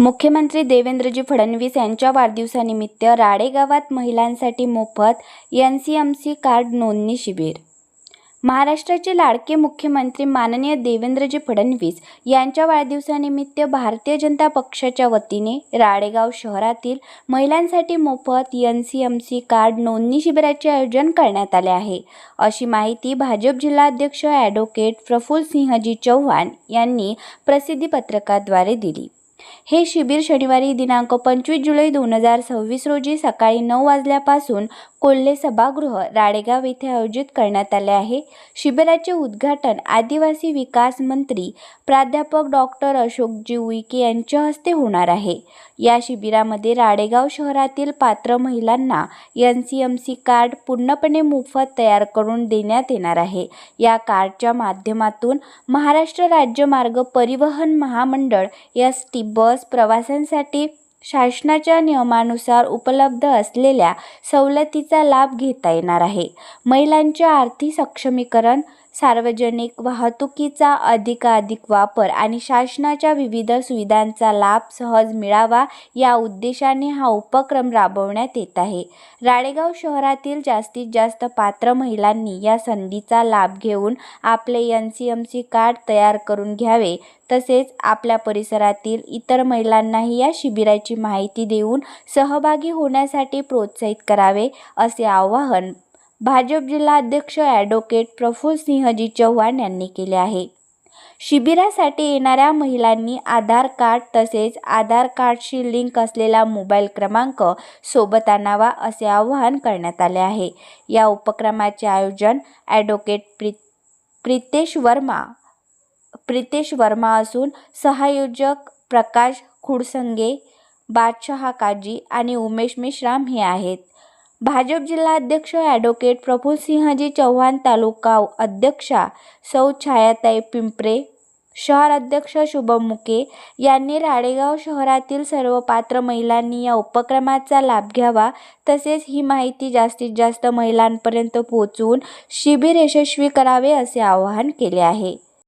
मुख्यमंत्री देवेंद्रजी फडणवीस यांच्या वाढदिवसानिमित्त राळे गावात महिलांसाठी मोफत एनसीएमसी कार्ड नोंदणी शिबिर। महाराष्ट्राचे लाडके मुख्यमंत्री माननीय देवेंद्रजी फडणवीस यांच्या वाढदिवसानिमित्त भारतीय जनता पक्षाच्या वतीने राळेगाव शहरातील महिलांसाठी मोफत एनसीएमसी कार्ड नोंदणी शिबिराचे आयोजन करण्यात आले आहे, अशी माहिती भाजप जिल्हाध्यक्ष ॲडव्होकेट प्रफुल्लसिंहजी चव्हाण यांनी प्रसिद्धी पत्रकाद्वारे दिली। हे शिबिर शनिवारी दिनांक 25 जुलै 2026 रोजी सकाळी 9 वाजल्यापासून कोल्हे सभागृह राळेगाव येथे आयोजित करण्यात आले आहे। शिबिराचे उद्घाटन आदिवासी विकास मंत्री प्राध्यापक डॉक्टर अशोकजी उईके यांच्या हस्ते होणार आहे। या शिबिरामध्ये राळेगाव शहरातील पात्र महिलांना एनसीएमसी कार्ड पूर्णपणे मोफत तयार करून देण्यात येणार आहे। या कार्डच्या माध्यमातून महाराष्ट्र राज्य मार्ग परिवहन महामंडळ एसटी बस प्रवाशांसाठी शासनाच्या नियमानुसार उपलब्ध असलेल्या सवलतीचा लाभ घेता येणार आहे। महिलांचे आर्थिक सक्षमीकरण, सार्वजनिक वाहतुकीचा अधिकाधिक वापर आणि शासनाच्या विविध सुविधांचा लाभ सहज मिळावा या उद्देशाने हा उपक्रम राबवण्यात येत आहे। राळेगाव शहरातील जास्तीत जास्त पात्र महिलांनी या संधीचा लाभ घेऊन आपले एनसीएमसी कार्ड तयार करून घ्यावे, तसेच आपल्या परिसरातील इतर महिलांनाही या शिबिराची माहिती देऊन सहभागी होण्यासाठी प्रोत्साहित करावे, असे आवाहन भाजप जिल्हाध्यक्ष ॲडव्होकेट प्रफुल्लसिंहजी चव्हाण यांनी केले आहे। शिबिरासाठी येणाऱ्या महिलांनी आधार कार्ड तसेच आधार कार्डशी लिंक असलेला मोबाईल क्रमांक सोबत आणावा, असे आवाहन करण्यात आले आहे। या उपक्रमाचे आयोजन ॲडव्होकेट प्रितेश वर्मा असून सहआयोजक प्रकाश खुडसंगे, बादशाह काजी आणि उमेश मेश्राम हे आहेत। भाजप जिल्हाध्यक्ष ॲडव्होकेट प्रफुल्लसिंहजी चव्हाण, तालुका अध्यक्षा सौ छायाताई पिंपरे, शहर अध्यक्ष शुभम मुके यांनी राळेगाव शहरातील सर्व पात्र महिलांनी या उपक्रमाचा लाभ घ्यावा, तसेच ही माहिती जास्तीत जास्त महिलांपर्यंत पोहोचवून शिबिर यशस्वी करावे, असे आवाहन केले आहे।